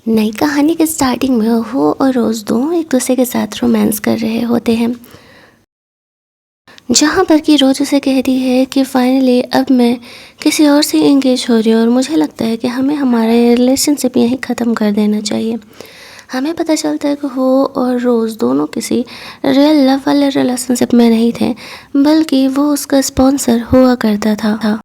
नई कहानी के स्टार्टिंग में हो और रोज़ दोनों एक दूसरे के साथ रोमांस कर रहे होते हैं, जहाँ पर कि रोज़ उसे कहती है कि फाइनली अब मैं किसी और से एंगेज हो रही हूँ और मुझे लगता है कि हमें हमारा रिलेशनशिप यहीं ख़त्म कर देना चाहिए। हमें पता चलता है कि वो और रोज़ दोनों किसी रियल लव वाले रिलेशनशिप में नहीं थे, बल्कि वो उसका स्पॉन्सर हुआ करता था।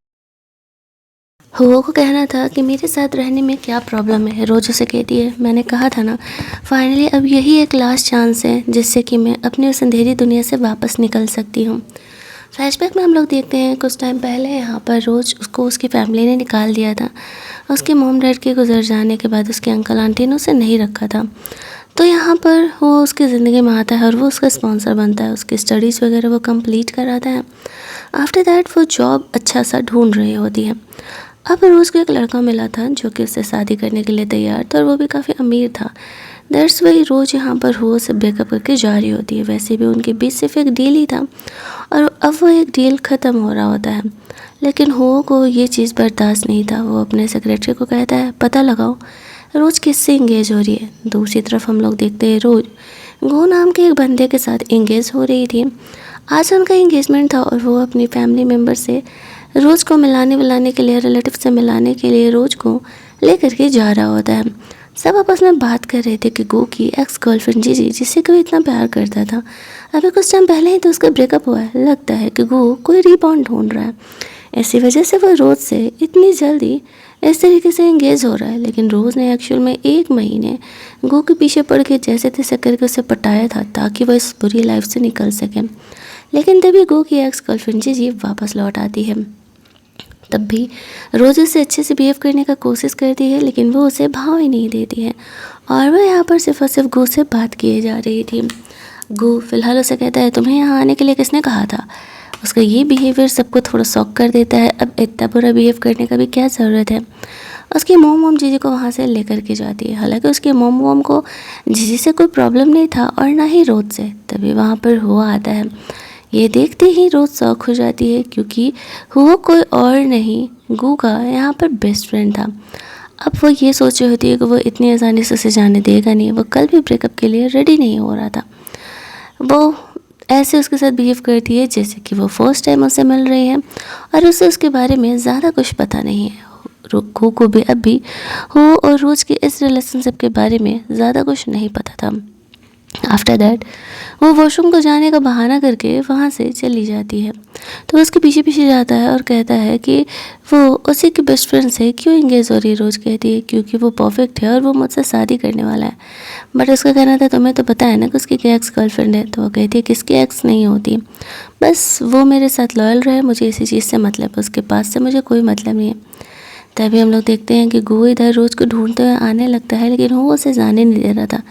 हुआ को कहना था कि मेरे साथ रहने में क्या प्रॉब्लम है। रोज उसे कहती है, मैंने कहा था ना, फाइनली अब यही एक लास्ट चांस है जिससे कि मैं अपनी उस अंधेरी दुनिया से वापस निकल सकती हूँ। फ्लैशबैक में हम लोग देखते हैं कुछ टाइम पहले यहाँ पर रोज उसको उसकी फैमिली ने निकाल दिया था। उसके मॉम डैड के गुजर जाने के बाद उसके अंकल आंटी ने उसे नहीं रखा था। तो यहाँ पर वो उसकी ज़िंदगी में आता है और वो उसका स्पॉन्सर बनता है, उसकी स्टडीज़ वगैरह वो कंप्लीट कराता है। आफ्टर दैट वो जॉब अच्छा सा ढूंढ रही होती है। अब रोज़ को एक लड़का मिला था जो कि उससे शादी करने के लिए तैयार था और वो भी काफ़ी अमीर था। दैट्स वाई रोज़ यहाँ पर हुआ से ब्रेकअप करके जा रही होती है। वैसे भी उनके बीच सिर्फ एक डील ही था और अब वो एक डील ख़त्म हो रहा होता है, लेकिन हो को ये चीज़ बर्दाश्त नहीं था। वो अपने सेक्रेटरी को कहता है, पता लगाओ रोज़ किससे इंगेज हो रही है। दूसरी तरफ हम लोग देखते हैं रोज़ गो नाम के एक बंदे के साथ इंगेज हो रही थी। आज उनका इंगेजमेंट था और वो अपनी फैमिली मेम्बर से रोज़ को मिलाने विलाने के लिए, रिलेटिव से मिलाने के लिए रोज़ को लेकर के जा रहा होता है। सब आपस में बात कर रहे थे कि गो की एक्स गर्लफ्रेंड जी जिससे कोई इतना प्यार करता था, अभी कुछ टाइम पहले ही तो उसका ब्रेकअप हुआ है। लगता है कि गो कोई रीबाउंड ढूंढ रहा है, ऐसी वजह से वो रोज़ से इतनी जल्दी इस तरीके से एंगेज हो रहा है। लेकिन रोज़ ने एक्चुअल में 1 महीने गो के पीछे पड़ के जैसे तैसे करके उसे पटाया था ताकि वह इस बुरी लाइफ से निकल सके। लेकिन तभी गो की एक्स गर्लफ्रेंड जी वापस लौट आती है। तब भी रोज़ उसे अच्छे से बिहेव करने का कोशिश करती है, लेकिन वो उसे भाव ही नहीं देती है और वह यहाँ पर सिर्फ और सिर्फ गो से बात किए जा रही थी। गो फिलहाल उसे कहता है, तुम्हें यहाँ आने के लिए किसने कहा था। उसका ये बिहेवियर सबको थोड़ा शॉक कर देता है। अब इतना बुरा बिहेव करने का भी क्या ज़रूरत है। उसकी मोम जीजी को वहाँ से लेकर के जाती है। हालांकि उसके मोम को जीजी से कोई प्रॉब्लम नहीं था और ना ही रोज से। तभी वहाँ पर हुआ आता है। ये देखते ही रोज़ शौक हो जाती है क्योंकि वो कोई और नहीं, गू का यहाँ पर बेस्ट फ्रेंड था। अब वो ये सोच रही होती है कि वो इतनी आसानी से उसे जाने देगा नहीं। वो कल भी ब्रेकअप के लिए रेडी नहीं हो रहा था। वो ऐसे उसके साथ बिहेव करती है जैसे कि वो फर्स्ट टाइम उससे मिल रही है और उसे उसके बारे में ज़्यादा कुछ पता नहीं है। गू को भी अब भी हो और रोज़ के इस रिलेशनशिप के बारे में ज़्यादा कुछ नहीं पता था। आफ्टर दैट वो वॉशरूम को जाने का बहाना करके वहाँ से चली जाती है। तो उसके पीछे पीछे जाता है और कहता है कि वो उसी के बेस्ट फ्रेंड से क्यों इंगेज हो रही है। रोज़ कहती है क्योंकि वो परफेक्ट है और वो मुझसे शादी करने वाला है। बट उसका कहना था, तुम्हें तो पता है ना कि उसकी क्या एक्स गर्लफ्रेंड है। तो वो कहती है किसकी एक्स नहीं होती, बस वो मेरे साथ लॉयल रहे, मुझे इसी चीज़ से मतलब है, उसके पास से मुझे कोई मतलब नहीं है। तभी हम लोग देखते हैं कि गो इधर रोज़ को ढूंढते हुए आने लगता है, लेकिन वो उसे जाने नहीं दे रहा था।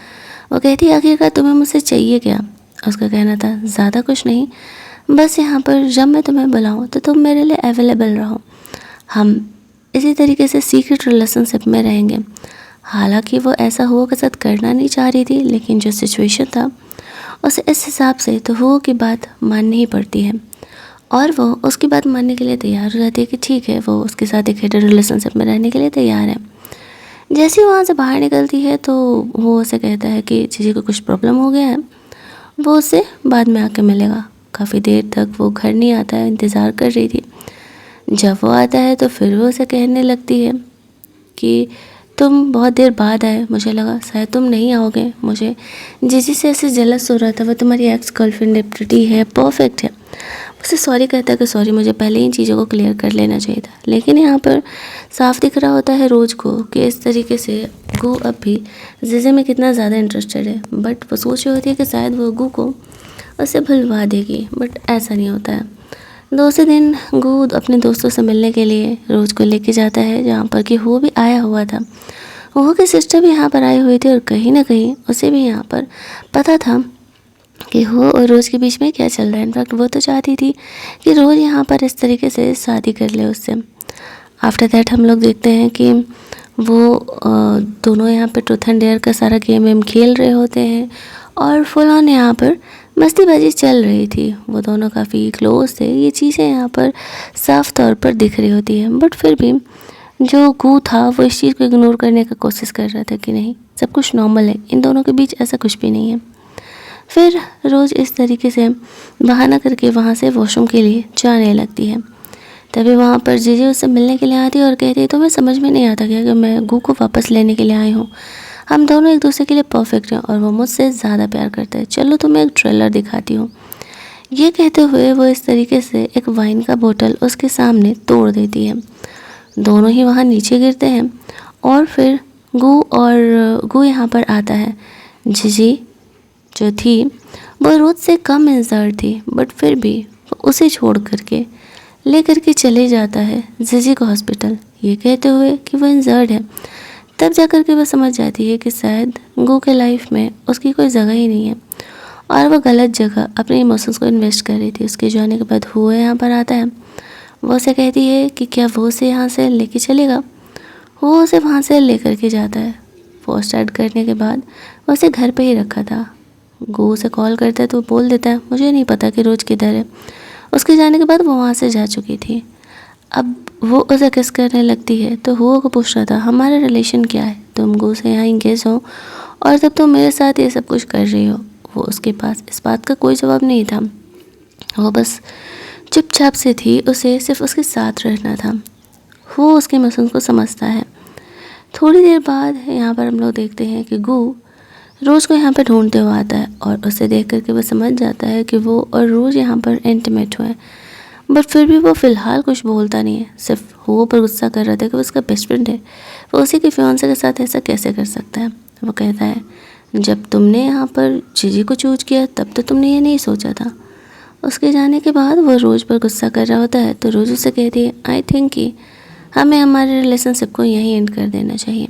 वो कहती है, आखिरकार तुम्हें मुझसे चाहिए क्या। उसका कहना था, ज़्यादा कुछ नहीं, बस यहाँ पर जब मैं तुम्हें बुलाऊँ तो तुम मेरे लिए अवेलेबल रहो, हम इसी तरीके से सीक्रेट रिलेशनशिप में रहेंगे। हालांकि वो ऐसा हुआ के साथ करना नहीं चाह रही थी, लेकिन जो सिचुएशन था उसे इस हिसाब से तो हुआ की बात माननी ही पड़ती है और वो उसकी बात मानने के लिए तैयार हो जाती है कि ठीक है, वो उसके साथ एक हिडन रिलेशनशिप में रहने के लिए तैयार है। जैसे ही वहाँ से बाहर निकलती है तो वो उसे कहता है कि जीजी को कुछ प्रॉब्लम हो गया है, वो उससे बाद में आके मिलेगा। काफ़ी देर तक वो घर नहीं आता है, इंतज़ार कर रही थी। जब वो आता है तो फिर वो उसे कहने लगती है कि तुम बहुत देर बाद आए, मुझे लगा शायद तुम नहीं आओगे। मुझे जीजी से ऐसे जलस हो रहा था, वो तुम्हारी एक्स गर्लफ्रेंड है, प्रिटी है, परफेक्ट है। उसे सॉरी कहता है कि सॉरी, मुझे पहले ही चीज़ों को क्लियर कर लेना चाहिए था। लेकिन यहाँ पर साफ दिख रहा होता है रोज़ को कि इस तरीके से गू अब भी जीजे में कितना ज़्यादा इंटरेस्टेड है। बट वो सोच रही होती है कि शायद वो गू को उसे भुलवा देगी, बट ऐसा नहीं होता है। दूसरे दिन गू अपने दोस्तों से मिलने के लिए रोज़ को लेके जाता है, जहाँ पर कि वो भी आया हुआ था। वो की सिस्टर भी यहाँ पर आई हुई थी और कहीं ना कहीं उसे भी यहाँ पर पता था कि हो और रोज़ के बीच में क्या चल रहा है। इनफैक्ट वो तो चाहती थी कि रोज़ यहाँ पर इस तरीके से शादी कर ले उससे। आफ्टर दैट हम लोग देखते हैं कि वो दोनों यहाँ पे ट्रूथ एंड डेयर का सारा गेम खेल रहे होते हैं और फुल ऑन यहाँ पर मस्तीबाजी चल रही थी। वो दोनों काफ़ी क्लोज थे, ये चीज़ें यहाँ पर साफ तौर पर दिख रही होती हैं। बट फिर भी जो गू था वो इस चीज़ को इग्नोर करने का कोशिश कर रहा था कि नहीं, सब कुछ नॉर्मल है, इन दोनों के बीच ऐसा कुछ भी नहीं है। फिर रोज़ इस तरीके से बहाना करके वहाँ से वॉशरूम के लिए जाने लगती है। तभी वहाँ पर जीजी उससे मिलने के लिए आती है और कहती है, तुम्हें समझ में नहीं आता क्या कि मैं गू को वापस लेने के लिए आई हूँ। हम दोनों एक दूसरे के लिए परफेक्ट हैं और वो मुझसे ज़्यादा प्यार करता है। चलो तुम्हें एक ट्रेलर दिखाती हूँ। ये कहते हुए वो इस तरीके से एक वाइन का बोतल उसके सामने तोड़ देती है। दोनों ही वहाँ नीचे गिरते हैं और फिर गू यहाँ पर आता है। जीजी जो थी वो रोज से कम इंजर्ड थी, बट फिर भी वो उसे छोड़ करके ले करके चले जाता है जीजी को हॉस्पिटल, ये कहते हुए कि वो इंजर्ड है। तब जा कर के वो समझ जाती है कि शायद गू के लाइफ में उसकी कोई जगह ही नहीं है और वो गलत जगह अपने इमोशंस को इन्वेस्ट कर रही थी। उसके जाने के बाद हुआ यहाँ पर आता है। वो उसे कहती है कि क्या वो उसे यहाँ से लेके चलेगा। वो उसे वहाँ से ले करके जाता है। वो स्टार्ट करने के बाद वो उसे घर पे ही रखा था। गो उसे कॉल करता है तो वो बोल देता है, मुझे नहीं पता कि रोज किधर है। उसके जाने के बाद वो वहाँ से जा चुकी थी। अब वो उसे किस करने लगती है तो हुआ को पूछ रहा था, हमारा रिलेशन क्या है, तुम गो से यहाँ इंगेज हो और तब तुम मेरे साथ ये सब कुछ कर रही हो। वो उसके पास इस बात का कोई जवाब नहीं था। वो बस चुपचाप से थी, उसे सिर्फ उसके साथ रहना था। वो उसके इमोशंस को समझता है। थोड़ी देर बाद यहाँ पर हम लोग देखते हैं कि गू रोज़ को यहाँ पर ढूंढते हुए आता है और उसे देख करके वो समझ जाता है कि वो और रोज़ यहाँ पर इंटीमेट हुए, बट फिर भी वो फ़िलहाल कुछ बोलता नहीं है। सिर्फ वो पर गुस्सा कर रहा था कि वो उसका बेस्ट फ्रेंड है, वो उसी के फियांसे के साथ ऐसा कैसे कर सकता है। वो कहता है, जब तुमने यहाँ पर जीजी को चूज किया तब तो तुमने ये नहीं सोचा था। उसके जाने के बाद वो रोज़ पर गुस्सा कर रहा होता है तो रोज़ उसे कहती है, आई थिंक कि हमें हमारे रिलेशनशिप को यहीं एंड कर देना चाहिए,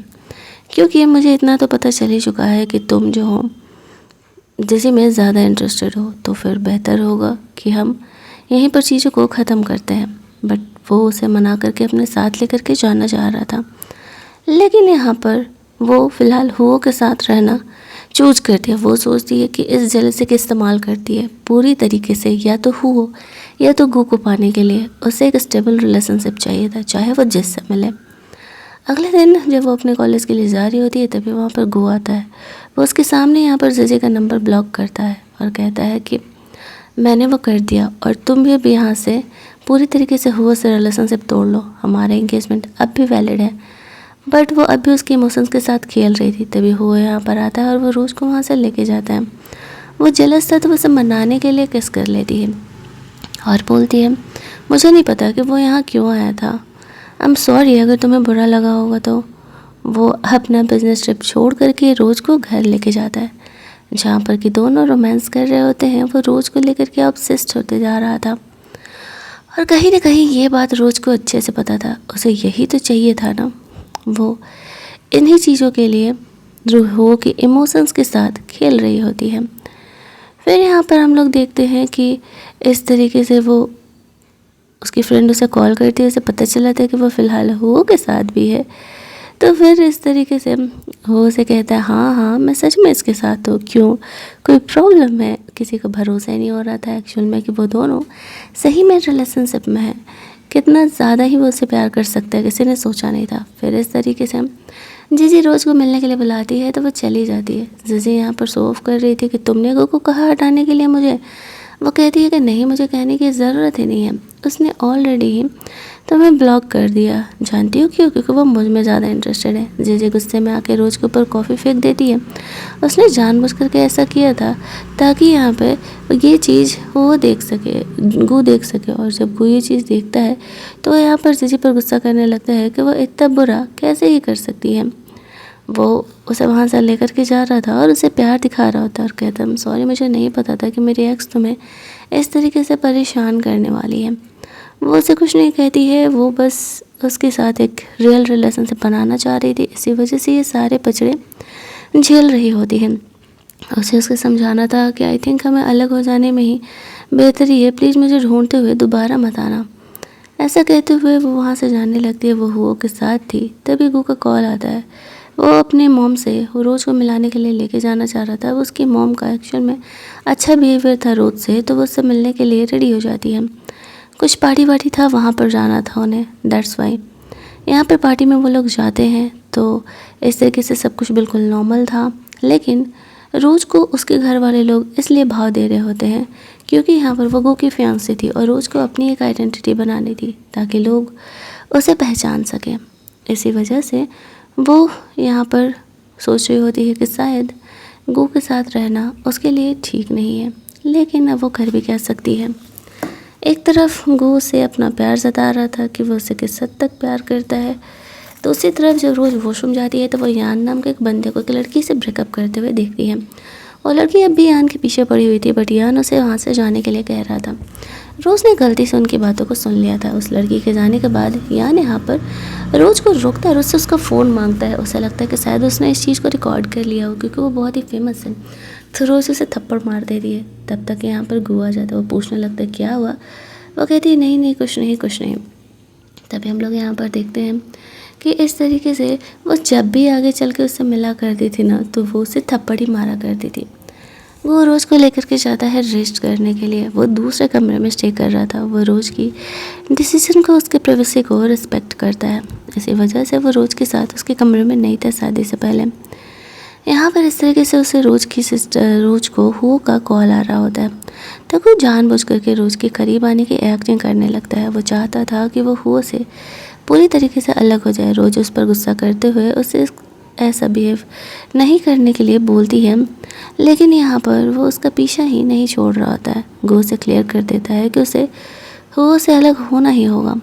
क्योंकि मुझे इतना तो पता चल ही चुका है कि तुम जो हो जैसे मैं ज़्यादा इंटरेस्टेड हो, तो फिर बेहतर होगा कि हम यहीं पर चीज़ों को ख़त्म करते हैं। बट वो उसे मना करके अपने साथ लेकर के जाना चाह रहा था, लेकिन यहाँ पर वो फ़िलहाल हुओ के साथ रहना चूज करती है। वो सोचती है कि इस जेलसी का इस्तेमाल करती है पूरी तरीके से, या तो हुओ या तो गू को पाने के लिए उसे एक स्टेबल रिलेशनशिप चाहिए था, चाहे वो जिससे मिले। अगले दिन जब वो अपने कॉलेज के लिए जा रही होती है तभी वहाँ पर गो आता है। वो उसके सामने यहाँ पर जीजी का नंबर ब्लॉक करता है और कहता है कि मैंने वो कर दिया और तुम भी अभी यहाँ से पूरी तरीके से हुआ से रिलेशनशिप तोड़ लो, हमारा एंगेजमेंट अब भी वैलिड है। बट वो अभी उसके इमोशंस के साथ खेल रही थी। तभी हुआ यहाँ पर आता है और वो रोज़ को वहाँ से लेके जाता है। वो जेलस था तो उसे मनाने के लिए किस कर लेती है और बोलती है, मुझे नहीं पता कि वो यहाँ क्यों आया था, आई एम सॉरी अगर तुम्हें बुरा लगा होगा। तो वो अपना बिजनेस ट्रिप छोड़ करके रोज़ को घर लेके जाता है, जहाँ पर कि दोनों रोमांस कर रहे होते हैं। वो रोज़ को लेकर के ऑब्सेस्ड होते जा रहा था और कहीं ना कहीं ये बात रोज़ को अच्छे से पता था, उसे यही तो चाहिए था ना। वो इन्हीं चीज़ों के लिए रूह के इमोशंस के साथ खेल रही होती है। फिर यहाँ पर हम लोग देखते हैं कि इस तरीके से वो उसकी फ्रेंड उसे कॉल करती है, उसे पता चला था कि वो फ़िलहाल हुओ के साथ भी है। तो फिर इस तरीके से वो उसे कहता है, हाँ हाँ मैं सच में इसके साथ हूँ, क्यों कोई प्रॉब्लम है। किसी को भरोसा ही नहीं हो रहा था एक्चुअल में कि वो दोनों सही में रिलेशनशिप में है। कितना ज़्यादा ही वो उसे प्यार कर सकता है, किसी ने सोचा नहीं था। फिर इस तरीके से जीजी रोज़ को मिलने के लिए बुलाती है तो वो चली जाती है। जीजी यहाँ पर शो ऑफ कर रही थी कि तुमने गो को कहा हटाने के लिए मुझे। वो कहती है कि नहीं, मुझे कहने की ज़रूरत ही नहीं है, उसने ऑलरेडी ही तुम्हें ब्लॉक कर दिया। जानती हो क्यों? क्योंकि वो मुझ में ज़्यादा इंटरेस्टेड है। जीजी गुस्से में आके रोज़ के ऊपर कॉफ़ी फेंक देती है। उसने जानबूझ करके ऐसा किया था ताकि यहाँ पे ये चीज़ वो देख सके, गू देख सके। और जब गू ये चीज़ देखता है तो यहाँ पर जीजी पर गुस्सा करने लगता है कि वो इतना बुरा कैसे ही कर सकती है। वो उसे वहाँ से लेकर के जा रहा था और उसे प्यार दिखा रहा होता और कहता, सॉरी मुझे नहीं पता था कि मेरी एक्स तुम्हें इस तरीके से परेशान करने वाली है। वो उसे कुछ नहीं कहती है, वो बस उसके साथ एक रियल रिलेशनशिप बनाना चाह रही थी, इसी वजह से ये सारे पचड़े झेल रही होती है। उसे उसके समझाना था कि आई थिंक हमें अलग हो जाने में ही बेहतरी है, प्लीज़ मुझे ढूंढते हुए दोबारा मत आना। ऐसा कहते हुए वो वहाँ से जाने लगती है। वो हुओ के साथ थी तभी गू का कॉल आता है। वो अपने मॉम से रोज़ को मिलाने के लिए लेके जाना चाह रहा था। वो उसकी मॉम का एक्चुअल में अच्छा बिहेवियर था रोज़ से, तो वो उससे मिलने के लिए रेडी हो जाती है। कुछ पार्टी वार्टी था, वहाँ पर जाना था उन्हें, दैट्स वाई। यहाँ पर पार्टी में वो लोग जाते हैं तो इस तरीके से सब कुछ बिल्कुल नॉर्मल था, लेकिन रोज़ को उसके घर वाले लोग इसलिए भाव दे रहे होते हैं क्योंकि यहाँ पर वो गो की फियांसी थी और रोज़ को अपनी एक आइडेंटिटी बनानी थी ताकि लोग उसे पहचान सकें। इसी वजह से वो यहाँ पर सोच रही होती है कि शायद गो के साथ रहना उसके लिए ठीक नहीं है, लेकिन अब वो कर भी क्या सकती है। एक तरफ गो से अपना प्यार जता रहा था कि वो उसे किस हद तक प्यार करता है, दूसरी तरफ जब रोज़ वॉशरूम जाती है तो वो यान नाम के एक बंदे को एक लड़की से ब्रेकअप करते हुए देखती है। और लड़की अब भी यान के पीछे पड़ी हुई थी, बट यान उसे वहाँ से जाने के लिए कह रहा था। रोज़ ने गलती से उनकी बातों को सुन लिया था। उस लड़की के जाने के बाद यान यहाँ पर रोज़ को रोकता है और उससे उसका फ़ोन मांगता है। उसे लगता है कि शायद उसने इस चीज़ को रिकॉर्ड कर लिया हो क्योंकि वो बहुत ही फेमस है, तो रोज़ उसे थप्पड़ मार देती है। तब तक यहाँ पर गो आ जाता है, वो पूछने लगता है क्या हुआ। वो कहती है नहीं नहीं कुछ नहीं कुछ नहीं। तभी हम लोग यहाँ पर देखते हैं कि इस तरीके से वो जब भी आगे चल के उससे मिला करती थी ना, तो वो उसे थप्पड़ ही मारा करती थी। वो रोज़ को लेकर के जाता है रेस्ट करने के लिए। वो दूसरे कमरे में स्टे कर रहा था। वो रोज़ की डिसीजन को, उसके प्राइवेसी को रिस्पेक्ट करता है। इसी वजह से वो रोज़ के साथ उसके कमरे में नहीं था शादी से पहले। यहाँ पर इस तरीके से उसे रोज़ की सिस्टर रोज़ को हो का कॉल आ रहा होता है, तो वो जानबूझ करके रोज़ के करीब आने की एक्टिंग करने लगता है। वो चाहता था कि वो हो से पूरी तरीके से अलग हो जाए। रोज़ उस पर गुस्सा करते हुए उसे ऐसा बिहेव नहीं करने के लिए बोलती है, लेकिन यहाँ पर वो उसका पीछा ही नहीं छोड़ रहा होता है। गो से क्लियर कर देता है कि उसे हो से अलग होना ही होगा।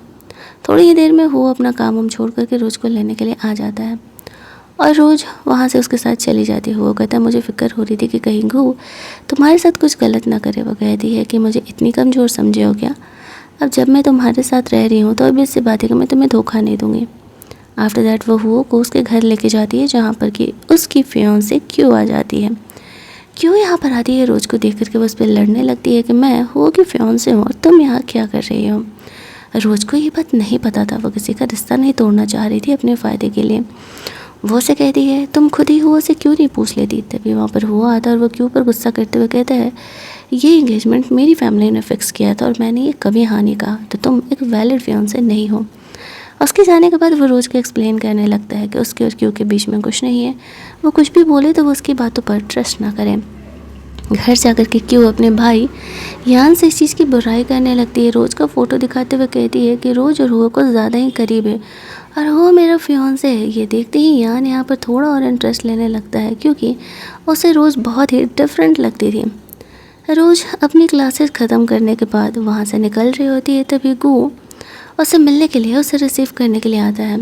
थोड़ी ही देर में वो अपना काम छोड़ करके रोज़ को लेने के लिए आ जाता है और रोज़ वहाँ से उसके साथ चली जाती है। वो कहता है मुझे फ़िक्र हो रही थी कि कहीं गो तुम्हारे साथ कुछ गलत ना करे। वो कहती है कि मुझे इतनी कमज़ोर समझे हो क्या? अब जब मैं तुम्हारे साथ रह रही हूँ तो अब इससे बात है कि मैं तुम्हें धोखा नहीं दूँगी। आफ्टर दैट वो को उसके घर लेके जाती है जहाँ पर कि उसकी फियांसे क्यों आ जाती है। क्यों यहाँ पर आती है रोज़ को देख करके वो उस पर लड़ने लगती है कि मैं हो की फियांसे हूँ और तुम यहाँ क्या कर रही हो। रोज़ को ये बात नहीं पता था। वो किसी का रिश्ता नहीं तोड़ना चाह रही थी अपने फ़ायदे के लिए। वो उसे कहती है तुम खुद ही हुआ से क्यों नहीं पूछ लेती। तभी वहाँ पर हुआ आता है और वो क्यों पर गुस्सा करते हुए कहता है ये इंगेजमेंट मेरी फैमिली ने फ़िक्स किया था और मैंने ये कभी हाँ नहीं कहा, तो तुम एक वैलिड फियांसे नहीं हो। उसके जाने के बाद वो रोज़ को एक्सप्लेन करने लगता है कि उसके और क्यों के बीच में कुछ नहीं है। वो कुछ भी बोले तो वो उसकी बातों पर ट्रस्ट ना करें। घर जाकर के क्यों अपने भाई यान से इस चीज़ की बुराई करने लगती है। रोज़ का फ़ोटो दिखाते हुए कहती है कि रोज़ और हुआ को ज़्यादा ही करीब है और वो मेरा फियांसे है। ये देखते ही यान यहाँ पर थोड़ा और इंटरेस्ट लेने लगता है क्योंकि उसे रोज़ बहुत ही डिफरेंट लगती थी। रोज़ अपनी क्लासेस ख़त्म करने के बाद वहाँ से निकल रही होती है, तभी गो उससे मिलने के लिए उसे रिसीव करने के लिए आता है।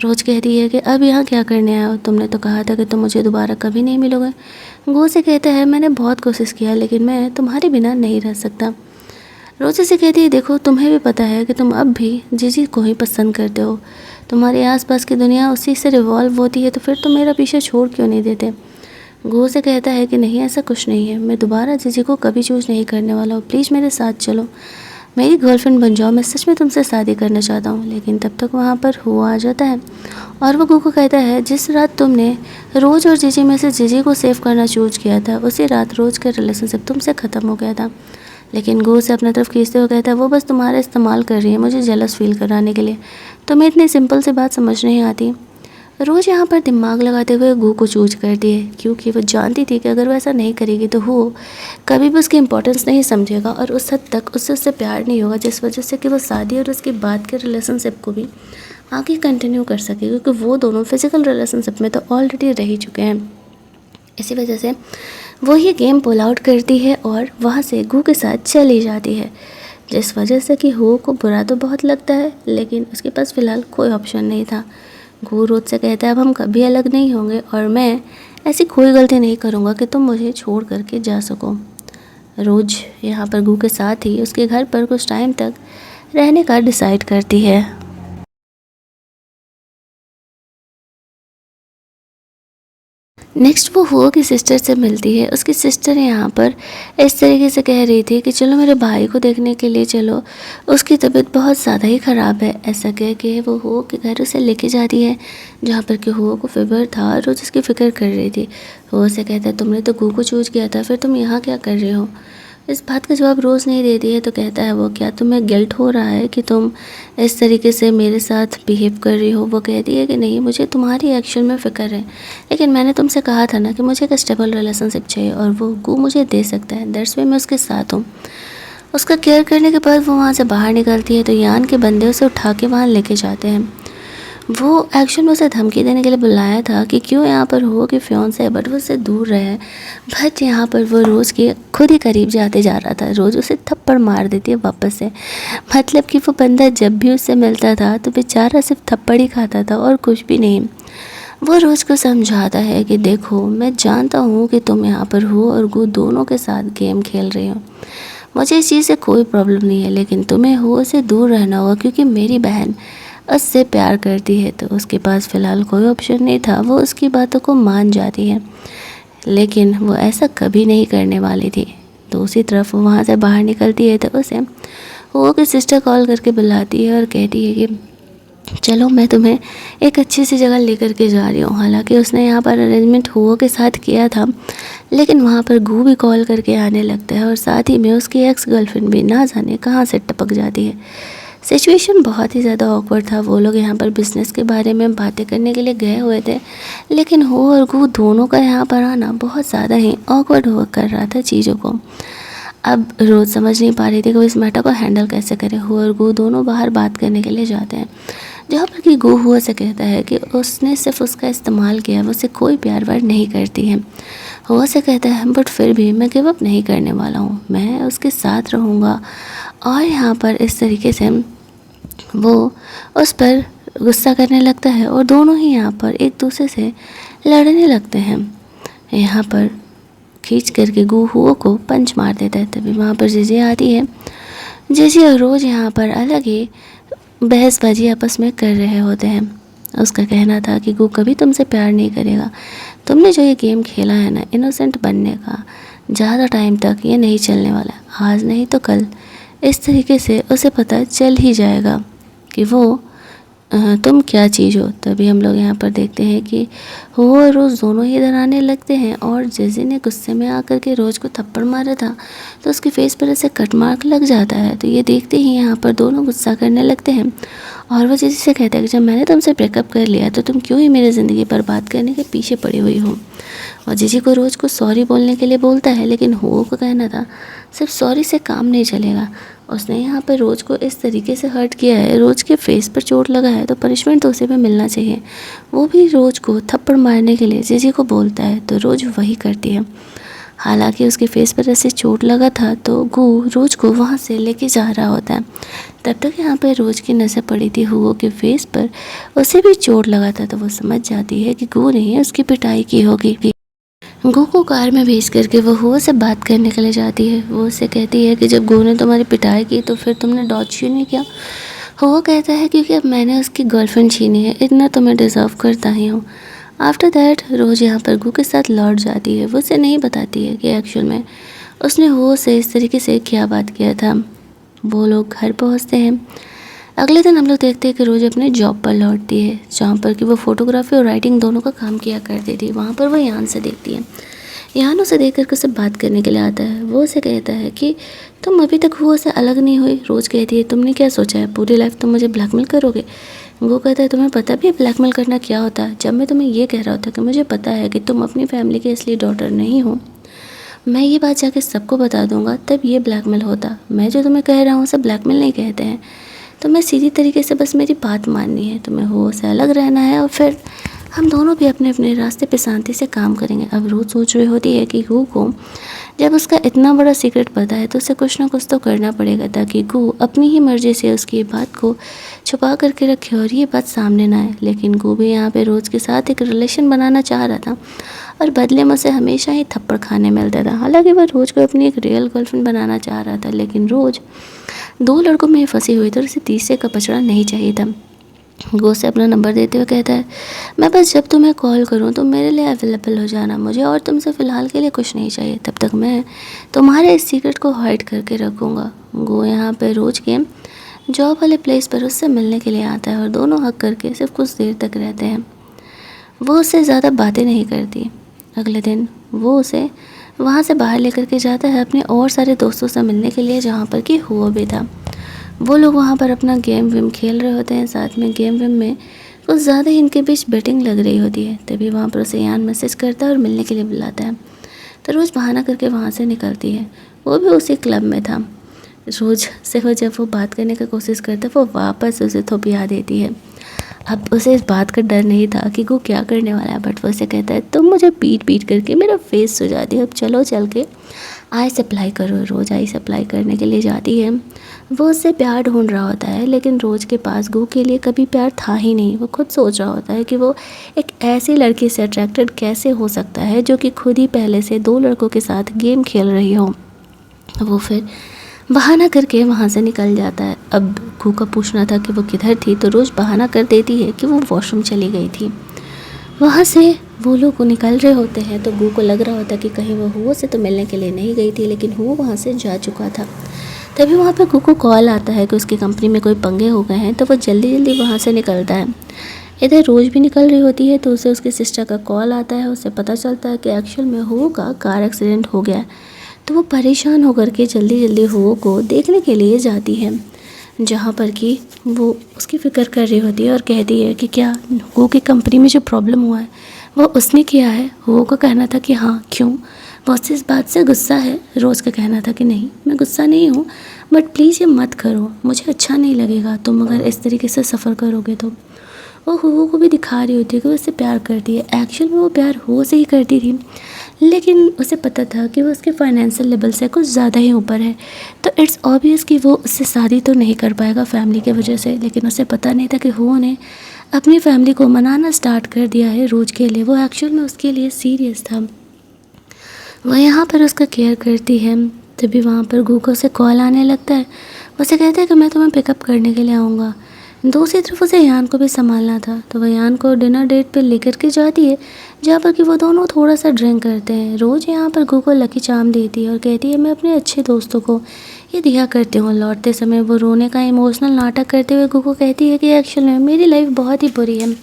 रोज़ कहती है कि अब यहाँ क्या करने आए हो, तुमने तो कहा था कि तुम मुझे दोबारा कभी नहीं मिलोगे। गो से कहता है मैंने बहुत कोशिश किया लेकिन मैं तुम्हारे बिना नहीं रह सकता। रोज़ से कहती है देखो तुम्हें भी पता है कि तुम अब भी जिजी को ही पसंद करते हो, तुम्हारे आसपास की दुनिया उसी से रिवॉल्व होती है, तो फिर तुम मेरा पीछे छोड़ क्यों नहीं देते। गो से कहता है कि नहीं ऐसा कुछ नहीं है, मैं दोबारा जिजी को कभी चूज़ नहीं करने वाला हूँ, प्लीज़ मेरे साथ चलो, मेरी गर्लफ्रेंड बन जाओ, मैं सच में तुमसे शादी करना चाहता हूँ। लेकिन तब तक वहाँ पर हुआ आ जाता है और वो गो को कहता है जिस रात तुमने रोज़ और जीजी में से जीजी को सेव करना चूज किया था उसी रात रोज़ का रिलेशनशिप तुमसे ख़त्म हो गया था। लेकिन गो से अपना तरफ खींचते हुए कहता है वो बस तुम्हारा इस्तेमाल कर रही है मुझे जेलस फील कराने के लिए, तुम्हें इतनी सिंपल सी बात समझ नहीं आती। रोज़ यहाँ पर दिमाग लगाते हुए गो को चूज करती है क्योंकि वो जानती थी कि अगर वो ऐसा नहीं करेगी तो वो कभी भी उसकी इम्पोर्टेंस नहीं समझेगा और उस हद तक उससे प्यार नहीं होगा जिस वजह से कि वो शादी और उसके बाद के रिलेशनशिप को भी आगे कंटिन्यू कर सके, क्योंकि वो दोनों फिजिकल रिलेशनशिप में तो ऑलरेडी रह ही चुके हैं। इसी वजह से वो ये गेम पुल आउट करती है और वहाँ से गो के साथ चली जाती है, जिस वजह से कि हो को बुरा तो बहुत लगता है लेकिन उसके पास फ़िलहाल कोई ऑप्शन नहीं था। गो रोज़ से कहता है अब हम कभी अलग नहीं होंगे और मैं ऐसी कोई गलती नहीं करूँगा कि तुम मुझे छोड़ करके जा सको। रोज़ यहाँ पर गो के साथ ही उसके घर पर कुछ टाइम तक रहने का डिसाइड करती है। नेक्स्ट वो हुआ की सिस्टर से मिलती है। उसकी सिस्टर यहाँ पर इस तरीके से कह रही थी कि चलो मेरे भाई को देखने के लिए चलो, उसकी तबीयत बहुत ज़्यादा ही ख़राब है। ऐसा कह के वो हो के घर उसे लेके जाती है जहाँ पर कि हो को फीवर था, रोज़ उसकी फ़िक्र कर रही थी। वो उसे कहता है तुमने तो गो को चूज़ किया था, फिर तुम यहाँ क्या कर रहे हो। इस बात का जवाब रोज़ नहीं देती है तो कहता है वो, क्या तुम्हें गिल्ट हो रहा है कि तुम इस तरीके से मेरे साथ बिहेव कर रही हो? वो कहती है कि नहीं, मुझे तुम्हारी एक्शन में फ़िक्र है, लेकिन मैंने तुमसे कहा था ना कि मुझे एक स्टेबल रिलेशनशिप चाहिए और वो गू मुझे दे सकता है, दैट्स वाई मैं उसके साथ हूँ। उसका केयर करने के बाद वो वहाँ से बाहर निकलती है तो यान के बंदे उसे उठा के वहाँ लेके जाते हैं। वो एक्शन में उसे धमकी देने के लिए बुलाया था कि क्यों यहाँ पर हो कि फियांसे है, बट वो उससे दूर रहे। बट यहाँ पर वो रोज़ के खुद ही करीब जाते जा रहा था। रोज़ उसे थप्पड़ मार देती है वापस से, मतलब कि वो बंदा जब भी उससे मिलता था तो बेचारा सिर्फ थप्पड़ ही खाता था और कुछ भी नहीं। वो रोज़ को समझाता है कि देखो, मैं जानता हूँ कि तुम यहाँ पर हो और गू दोनों के साथ गेम खेल रहे हो, मुझे इस चीज़ से कोई प्रॉब्लम नहीं है, लेकिन तुम्हें हो से दूर रहना होगा क्योंकि मेरी बहन उससे प्यार करती है। तो उसके पास फ़िलहाल कोई ऑप्शन नहीं था, वो उसकी बातों को मान जाती है, लेकिन वो ऐसा कभी नहीं करने वाली थी। तो उसी तरफ वो वहाँ से बाहर निकलती है तो उसे वो की सिस्टर कॉल करके बुलाती है और कहती है कि चलो मैं तुम्हें एक अच्छी सी जगह लेकर के जा रही हूँ। हालांकि उसने यहाँ पर अरेंजमेंट हुओ के साथ किया था, लेकिन वहाँ पर गू भी कॉल करके आने लगता है और साथ ही में उसकी एक्स गर्लफ्रेंड भी ना जाने कहाँ से टपक जाती है। सिचुएशन बहुत ही ज़्यादा ऑकवर्ड था। वो लोग यहाँ पर बिज़नेस के बारे में बातें करने के लिए गए हुए थे, लेकिन हो और गू दोनों का यहाँ पर आना बहुत ज़्यादा ही ऑकवर्ड हुआ कर रहा था चीज़ों को। अब रोज़ समझ नहीं पा रही थी कि वो इस मैटर को हैंडल कैसे करे। हो और गू दोनों बाहर बात करने के लिए जाते हैं, जहाँ पर कि गू हुआ से कहता है कि उसने सिर्फ उसका इस्तेमाल किया, वो उससे कोई प्यार व्यार नहीं करती है। हुआ से कहता है बट फिर भी मैं गिव अप नहीं करने वाला हूँ, मैं उसके साथ रहूँगा। और यहाँ पर इस तरीके से वो उस पर गुस्सा करने लगता है और दोनों ही यहाँ पर एक दूसरे से लड़ने लगते हैं। यहाँ पर खींच करके गू हुओ को पंच मार देता है। तभी वहाँ पर जीजी आती है। जीजी और रोज़ यहाँ पर अलग ही बहसबाजी आपस में कर रहे होते हैं। उसका कहना था कि गू कभी तुमसे प्यार नहीं करेगा, तुमने जो ये गेम खेला है ना इनोसेंट बनने का, ज़्यादा टाइम तक ये नहीं चलने वाला, आज नहीं तो कल इस तरीके से उसे पता चल ही जाएगा कि वो तुम क्या चीज़ हो। तभी हम लोग यहाँ पर देखते हैं कि वो और रोज़ दोनों ही इधर आने लगते हैं और जैसे ने गुस्से में आकर के रोज़ को थप्पड़ मारा था तो उसके फेस पर ऐसे कट मार्क लग जाता है। तो ये देखते ही यहाँ पर दोनों गुस्सा करने लगते हैं और वो जैसे से कहता है कि जब मैंने तुमसे ब्रेकअप कर लिया तो तुम क्यों ही मेरी ज़िंदगी बर्बाद करने के पीछे पड़ी हुई हो। और जीजी को रोज़ को सॉरी बोलने के लिए बोलता है, लेकिन हो को कहना था सिर्फ सॉरी से काम नहीं चलेगा। उसने यहाँ पर रोज़ को इस तरीके से हर्ट किया है, रोज़ के फेस पर चोट लगा है तो पनिशमेंट तो उसे भी मिलना चाहिए। वो भी रोज़ को थप्पड़ मारने के लिए जीजी को बोलता है तो रोज़ वही करती है। हालांकि उसके फेस पर ऐसे चोट लगा था तो गू रोज़ को वहाँ से लेके जा रहा होता है। तब तक यहाँ पर रोज़ की नज़र पड़ी थी हुओ के फेस पर, उसे भी चोट लगा था। तो वो समझ जाती है कि गू ने उसकी पिटाई की होगी। गू को कार में भेज करके वो हुआ से बात करने के लिए जाती है। वो उससे कहती है कि जब गू ने तुम्हारी पिटाई की तो फिर तुमने डॉज क्यों नहीं किया। हुआ कहता है क्योंकि अब मैंने उसकी गर्लफ्रेंड छीनी है, इतना तो मैं डिज़र्व करता ही हूँ। आफ्टर दैट रोज़ यहाँ पर गू के साथ लौट जाती है। वो उसे नहीं बताती है कि एक्चुअल में उसने हुआ से इस तरीके से क्या बात किया था। वो लोग घर पहुँचते हैं। अगले दिन हम लोग देखते हैं कि रोज़ अपने जॉब पर लौटती है, जहाँ पर कि वो फोटोग्राफी और राइटिंग दोनों का काम किया करती थी। वहाँ पर वो यान से देखती है। यान उसे देख करके उसे बात करने के लिए आता है। वो उसे कहता है कि तुम अभी तक हुआ से अलग नहीं हुई। रोज़ कहती है तुमने क्या सोचा है, पूरी लाइफ तुम मुझे ब्लैकमेल करोगे। वो कहता है तुम्हें पता भी है ब्लैकमेल करना क्या होता है। जब मैं तुम्हें ये कह रहा था कि मुझे पता है कि तुम अपनी फैमिली की असली डॉटर नहीं हो, मैं ये बात जाके सबको बता दूंगा, तब ये ब्लैकमेल होता। मैं जो तुम्हें कह रहा हूँ उसे ब्लैकमेल नहीं कहते हैं। तो मैं सीधी तरीके से बस मेरी बात माननी है, तुम्हें हो से अलग रहना है और फिर हम दोनों भी अपने अपने रास्ते पे शांति से काम करेंगे। अब रोज़ सोच रही होती है कि गू को जब उसका इतना बड़ा सीक्रेट पता है तो उसे कुछ ना कुछ तो करना पड़ेगा ताकि गू अपनी ही मर्ज़ी से उसकी बात को छुपा करके रखे और ये बात सामने ना आए। लेकिन गू भी यहाँ पे रोज़ के साथ एक रिलेशन बनाना चाह रहा था और बदले में उसे हमेशा ही थप्पड़ खाने मिलता था। हालांकि वह रोज़ को अपनी एक रियल गर्लफ्रेंड बनाना चाह रहा था, लेकिन रोज़ दो लड़कों में फंसी हुई तो उसे तीसरे का पचड़ा नहीं चाहिए था। गो से अपना नंबर देते हुए कहता है मैं बस जब तुम्हें कॉल करूं तो मेरे लिए अवेलेबल हो जाना, मुझे और तुमसे फ़िलहाल के लिए कुछ नहीं चाहिए, तब तक मैं तुम्हारे इस सीक्रेट को हाइड करके रखूँगा। गो यहाँ पे रोज़ के जॉब वाले प्लेस पर उससे मिलने के लिए आता है और दोनों हक करके सिर्फ कुछ देर तक रहते हैं। वो उससे ज़्यादा बातें नहीं करती। अगले दिन वो उसे वहाँ से बाहर लेकर के जाता है अपने और सारे दोस्तों से मिलने के लिए, जहाँ पर कि हुआ भी था। वो लोग वहाँ पर अपना गेम वेम खेल रहे होते हैं। साथ में गेम वेम में कुछ ज़्यादा ही इनके बीच बेटिंग लग रही होती है। तभी वहाँ पर उसे यान मैसेज करता है और मिलने के लिए बुलाता है। तो रोज़ बहाना करके वहाँ से निकलती है। वो भी उसी क्लब में था। रोज़ से वो जब वो बात करने की कोशिश करता है, वो वापस उसे थोपिया देती है। अब उसे इस बात का डर नहीं था कि वो क्या करने वाला है, बट वो उसे कहता है तुम मुझे पीट पीट करके मेरा फेस सुझा दिया, अब चलो चल के आई सप्लाई करो। रोज़ आई सप्लाई करने के लिए जाती है। वो उससे प्यार ढूंढ रहा होता है, लेकिन रोज़ के पास गू के लिए कभी प्यार था ही नहीं। वो खुद सोच रहा होता है कि वो एक ऐसी लड़की से अट्रैक्टेड कैसे हो सकता है जो कि खुद ही पहले से 2 लड़कों के साथ गेम खेल रही हो। वो फिर बहाना करके वहाँ से निकल जाता है। अब गू का पूछना था कि वो किधर थी, तो रोज़ बहाना कर देती है कि वो वॉशरूम चली गई थी। वहाँ से वो लोग निकल रहे होते हैं तो गू को लग रहा होता है कि कहीं वो हुओ से तो मिलने के लिए नहीं गई थी, लेकिन हुओ वहाँ से जा चुका था। तभी वहाँ पे गू को कॉल आता है कि उसकी कंपनी में कोई पंगे हो गए हैं, तो वो जल्दी जल्दी वहाँ से निकलता है। इधर रोज़ भी निकल रही होती है तो उसे उसकी सिस्टर का कॉल आता है। उसे पता चलता है कि एक्चुअल में हुओ का कार एक्सीडेंट हो गया है। तो वो परेशान होकर के जल्दी जल्दी हुओ को देखने के लिए जाती है, जहाँ पर कि वो उसकी फ़िक्र कर रही होती है और कहती है कि क्या हुओ की कंपनी में जो प्रॉब्लम हुआ है वो उसने किया है। हुओ का कहना था कि हाँ, क्यों, वो उससे इस बात से गुस्सा है। रोज़ का कहना था कि नहीं, मैं गुस्सा नहीं हूँ, बट प्लीज़ ये मत करो, मुझे अच्छा नहीं लगेगा तुम अगर इस तरीके से सफ़र करोगे तो। वो हुओ को भी दिखा रही होती है कि वो उससे प्यार करती है। एक्चुअल में वो प्यार हुओ से ही करती थी, लेकिन उसे पता था कि वो उसके फाइनेंशियल लेवल से कुछ ज़्यादा ही ऊपर है, तो इट्स ऑब्वियस कि वो उससे शादी तो नहीं कर पाएगा फैमिली की वजह से। लेकिन उसे पता नहीं था कि हुओ ने अपनी फैमिली को मनाना स्टार्ट कर दिया है रोज़ के लिए। वो एक्चुअल में उसके लिए सीरियस था। वह यहाँ पर उसका केयर करती है। तभी वहाँ पर गू का उसे कॉल आने लगता है। उसे कहता है कि मैं तुम्हें पिकअप करने के लिए आऊँगा। दूसरी तरफ उसे यान को भी संभालना था, तो वह यान को डिनर डेट पे लेकर के जाती है, जहाँ पर कि वो दोनों थोड़ा सा ड्रिंक करते हैं। रोज़ यहाँ पर गू को लकी चार्म देती है और कहती है मैं अपने अच्छे दोस्तों को ये दिया करती हूँ। लौटते समय वो रोने का इमोशनल नाटक करते हुए गू को कहती है कि एक्चुअल में मेरी लाइफ बहुत ही बुरी है,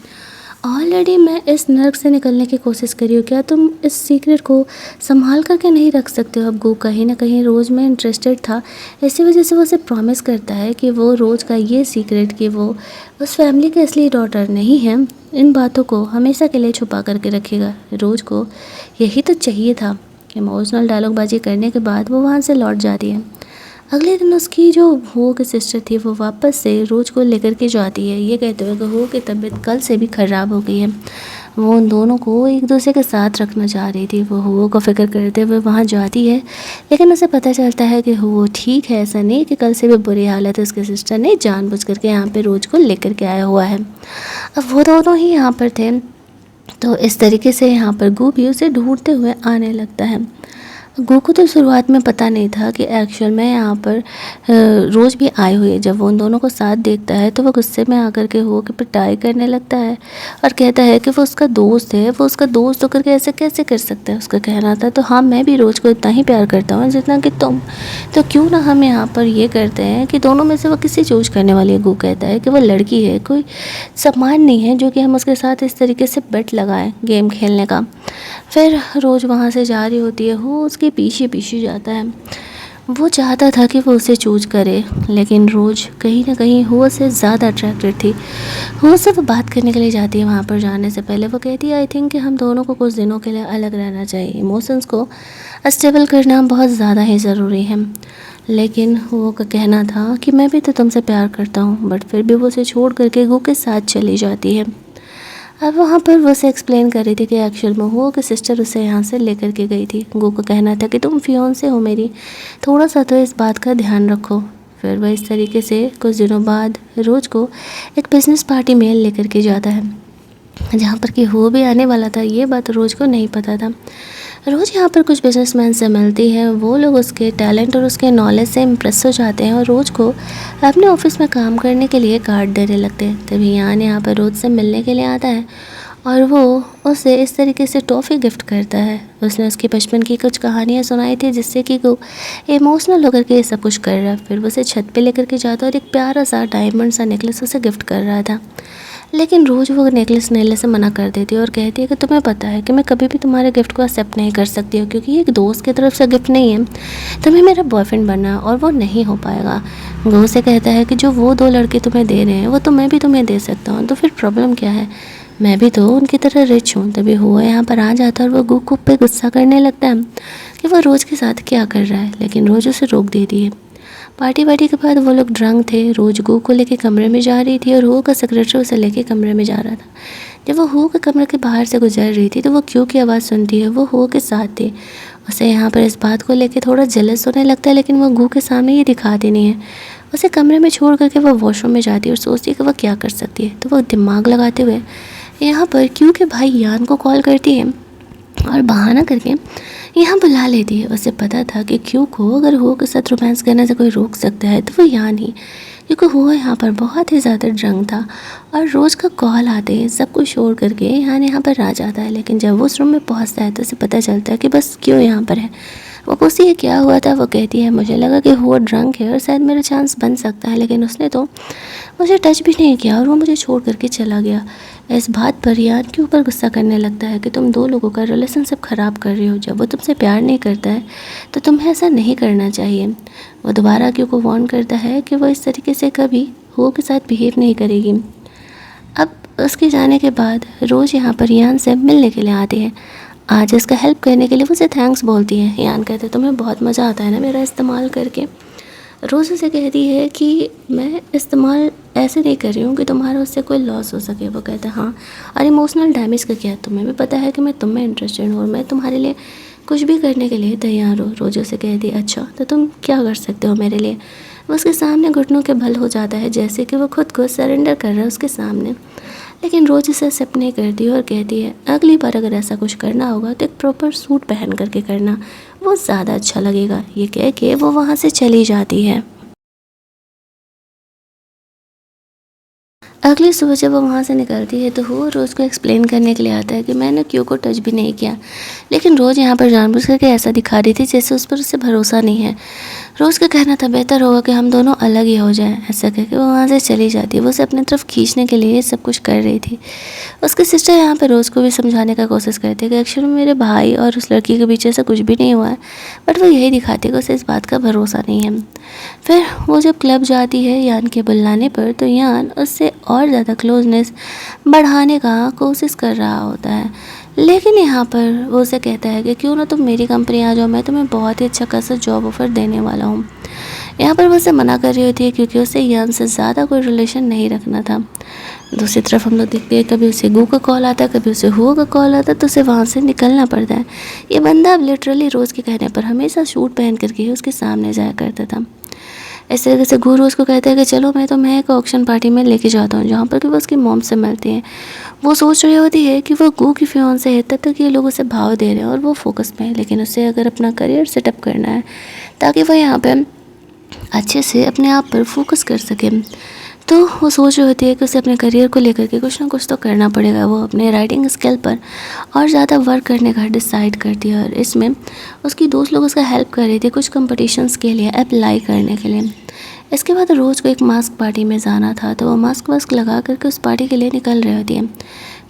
ऑलरेडी मैं इस नर्क से निकलने की कोशिश करी हूँ, क्या तुम इस सीक्रेट को संभाल करके नहीं रख सकते हो। अब गू कहीं ना कहीं रोज़ में इंटरेस्टेड था, इसी वजह से वो उसे प्रॉमिस करता है कि वो रोज़ का ये सीक्रेट कि वो उस फैमिली के असली डॉटर नहीं है, इन बातों को हमेशा के लिए छुपा करके रखेगा। रोज़ को यही तो चाहिए था। इमोशनल डायलॉगबाजी करने के बाद वो वहाँ से लौट जाती है। अगले दिन उसकी जो हुओ की सिस्टर थी वो वापस से रोज़ को लेकर के जाती है, ये कहते हुए कि हुओ की तबीयत कल से भी ख़राब हो गई है। वो उन दोनों को एक दूसरे के साथ रखना चाह रही थी। वो हुओ को फिक्र करते हुए वहाँ जाती है, लेकिन उसे पता चलता है कि हुओ ठीक है, ऐसा नहीं कि कल से भी बुरी हालत है। उसके सिस्टर ने जानबूझ करके यहाँ पर रोज़ को लेकर के आया हुआ है। अब वो दोनों ही यहाँ पर थे, तो इस तरीके से यहाँ पर गू भी उसे ढूंढते हुए आने लगता है। गू को तो शुरुआत में पता नहीं था कि एक्चुअल में यहाँ पर रोज़ भी आई हुई है। जब वो उन दोनों को साथ देखता है तो वो गुस्से में आकर के हुओ की पिटाई करने लगता है और कहता है कि वो उसका दोस्त है, वो उसका दोस्त होकर के ऐसे कैसे कर सकता है। उसका कहना था तो हाँ, मैं भी रोज़ को इतना ही प्यार करता हूँ जितना कि तुम, तो क्यों ना हम यहाँ पर ये करते हैं कि दोनों में से वो किसी चूज करने वाली है। गू कहता है कि वो लड़की है, कोई सम्मान नहीं है जो कि हम उसके साथ इस तरीके से बेट लगाएं गेम खेलने का। फिर रोज़ वहाँ से जा रही होती है, वो उसके पीछे पीछे जाता है। वो चाहता था कि वो उसे चूज करे, लेकिन रोज़ कहीं ना कहीं हुआ से ज़्यादा अट्रैक्टेड थी। हुआ से वो बात करने के लिए जाती है। वहाँ पर जाने से पहले वो कहती है आई थिंक कि हम दोनों को कुछ दिनों के लिए अलग रहना चाहिए, इमोशंस को स्टेबल करना बहुत ज़्यादा ही ज़रूरी है। लेकिन वो का कहना था कि मैं भी तो तुमसे प्यार करता हूँ, बट फिर भी वो उसे छोड़ करके गू के साथ चली जाती है। अब वहाँ पर वो उसे एक्सप्लेन कर रही थी कि एक्चुअल में हुओ की सिस्टर उसे यहाँ से लेकर के गई थी। गू का कहना था कि तुम फियोंसे हो मेरी, थोड़ा सा तो इस बात का ध्यान रखो। फिर वह इस तरीके से कुछ दिनों बाद रोज़ को एक बिज़नेस पार्टी में लेकर के जाता है, जहाँ पर कि हुओ भी आने वाला था। ये बात रोज़ को नहीं पता था। रोज़ यहाँ पर कुछ बिजनेसमैन से मिलती है, वो लोग उसके टैलेंट और उसके नॉलेज से इम्प्रेस हो जाते हैं और रोज़ को अपने ऑफिस में काम करने के लिए कार्ड देने लगते हैं। तभी यहाँ पर रोज़ से मिलने के लिए आता है और वो उसे इस तरीके से टॉफ़ी गिफ्ट करता है। उसने उसकी बचपन की कुछ कहानियाँ सुनाई थी जिससे कि वो इमोशनल होकर के ये सब कुछ कर रहा है। फिर वो उसे छत पे लेकर के जाता है और एक प्यारा सा डायमंड सा नेकलेस उसे गिफ्ट कर रहा था। लेकिन रोज़ वो नेकलेस लेने से मना कर देती है और कहती है कि तुम्हें पता है कि मैं कभी भी तुम्हारे गिफ्ट को एक्सेप्ट नहीं कर सकती हूँ, क्योंकि ये एक दोस्त की तरफ से गिफ्ट नहीं है, तुम्हें मेरा बॉयफ्रेंड बनना है और वो नहीं हो पाएगा। गो से कहता है कि जो वो 2 लड़के तुम्हें दे रहे हैं वो तो मैं भी तुम्हें दे सकता हूँ, तो फिर प्रॉब्लम क्या है, मैं भी तो उनकी तरह रिच हूँ। तभी हुआ यहाँ पर आ जाता है और वो गो पे गुस्सा करने लगता है कि वो रोज़ के साथ क्या कर रहा है, लेकिन रोज़ उसे रोक देती है। पार्टी वार्टी के बाद वो लोग ड्रंक थे। रोज गो को लेके कमरे में जा रही थी और हो का सेक्रेटरी उसे लेके कमरे में जा रहा था। जब वो हो के कमरे के बाहर से गुजर रही थी तो वो क्यों की आवाज़ सुनती है। वो हो के साथ थी। उसे यहाँ पर इस बात को लेके थोड़ा जेलस होने लगता है, लेकिन वो गो के सामने ये दिखाती नहीं है। उसे कमरे में छोड़ करके वो वॉशरूम में जाती है और सोचती है कि वह क्या कर सकती है। तो वो दिमाग लगाते हुए यहाँ पर क्यों के भाई यान को कॉल करती है और बहाना करके यहाँ बुला लेती है। उसे पता था कि क्यों को अगर हो के साथ रोमांस करने से कोई रोक सकता है तो वो यान ही, क्योंकि वो यहाँ पर बहुत ही ज़्यादा ड्रंक था और रोज़ का कॉल आते ही सब कुछ छोड़ करके यहाँ पर आ जाता है। लेकिन जब वो उस रूम में पहुँचता है तो उसे पता चलता है कि बस क्यों यहाँ पर है। वो पूछती है क्या हुआ था। वो कहती है मुझे लगा कि वो ड्रंक है और शायद मेरा चांस बन सकता है, लेकिन उसने तो मुझे टच भी नहीं किया और वो मुझे छोड़ करके चला गया। इस बात पर यान के ऊपर गुस्सा करने लगता है कि तुम 2 लोगों का रिलेशनशिप ख़राब कर रही हो। जब वो तुमसे प्यार नहीं करता है तो तुम्हें ऐसा नहीं करना चाहिए। वो दोबारा क्यों को वार्न करता है कि वो इस तरीके से कभी हो के साथ बिहेव नहीं करेगी। अब उसके जाने के बाद रोज़ यहाँ पर यान से मिलने के लिए आती है। आज इसका हेल्प करने के लिए वो उसे थैंक्स बोलती है। यान कहते हैं तुम्हें बहुत मज़ा आता है ना मेरा इस्तेमाल करके। रोज़ उसे कहती है कि मैं इस्तेमाल ऐसे नहीं कर रही हूँ कि तुम्हारा उससे कोई लॉस हो सके। वो कहता है हाँ, और इमोशनल डैमेज का क्या, तुम्हें भी पता है कि मैं तुम में इंटरेस्टेड हूँ और मैं तुम्हारे लिए कुछ भी करने के लिए तैयार हूँ। रोज़ उसे कहती है अच्छा तो तुम क्या कर सकते हो मेरे लिए। वो उसके सामने घुटनों के बल हो जाता है, जैसे कि वो खुद को सरेंडर कर रहा है उसके सामने। लेकिन रोज़ इसे एक्सेप्ट नहीं करती और कहती है अगली बार अगर ऐसा कुछ करना होगा तो एक प्रॉपर सूट पहन करके करना, वो ज़्यादा अच्छा लगेगा। ये कह के वो वहाँ से चली जाती है। अगली सुबह जब वो वहाँ से निकलती है तो वो रोज़ को एक्सप्लेन करने के लिए आता है कि मैंने क्यों को टच भी नहीं किया, लेकिन रोज़ यहाँ पर जानबूझ करके ऐसा दिखा रही थी जैसे उस पर उसे भरोसा नहीं है। रोज़ का कहना था बेहतर होगा कि हम दोनों अलग ही हो जाएं। ऐसा कहकर वो वहाँ से चली जाती है। वो उसे अपनी तरफ खींचने के लिए सब कुछ कर रही थी। उसकी सिस्टर यहाँ पर रोज़ को भी समझाने का कोशिश करती है कि एक्चुअली मेरे भाई और उस लड़की के बीच ऐसा कुछ भी नहीं हुआ है, बट वो यही दिखाती है कि उसे इस बात का भरोसा नहीं है। फिर वो जब क्लब जाती है यान के बुलाने पर तो यान उससे और ज़्यादा क्लोजनेस बढ़ाने का कोशिश कर रहा होता है। लेकिन यहाँ पर वो उसे कहता है कि क्यों ना तुम मेरी कंपनी आ जाओ, मैं तुम्हें बहुत ही अच्छा खासा जॉब ऑफर देने वाला हूँ। यहाँ पर वो उसे मना कर रही होती है क्योंकि उसे यान से ज़्यादा कोई रिलेशन नहीं रखना था। दूसरी तरफ हम लोग देखते हैं कभी उसे गू का कॉल आता है, कभी उसे हो का कॉल आता है, तो उसे वहाँ से निकलना पड़ता है। ये बंदा अब लिटरली रोज़ के कहने पर हमेशा सूट पहन करके ही उसके सामने जाया करता था। इस तरीके से गू रोज़ को कहता है कि चलो मैं तुम्हें एक ऑक्शन पार्टी में लेके जाता हूँ जहाँ पर कि वो उसकी मॉम से मिलती है। वो सोच रही होती है कि वो गू की फियांसे है, तब तक ये लोग उसे भाव दे रहे हैं और वो फोकस में है, लेकिन उसे अगर अपना करियर सेटअप करना है ताकि वो यहाँ पर अच्छे से अपने आप पर फोकस कर सके। तो वो सोच रही होती है कि उसे अपने करियर को लेकर के कुछ ना कुछ तो करना पड़ेगा। वो अपने राइटिंग स्किल पर और ज़्यादा वर्क करने का डिसाइड करती है और इसमें उसकी दोस्त लोग उसका हेल्प कर रही थी कुछ कंपटीशंस के लिए अप्लाई करने के लिए। इसके बाद रोज़ को एक मास्क पार्टी में जाना था तो वो मास्क वास्क लगा करके उस पार्टी के लिए निकल रही होती है।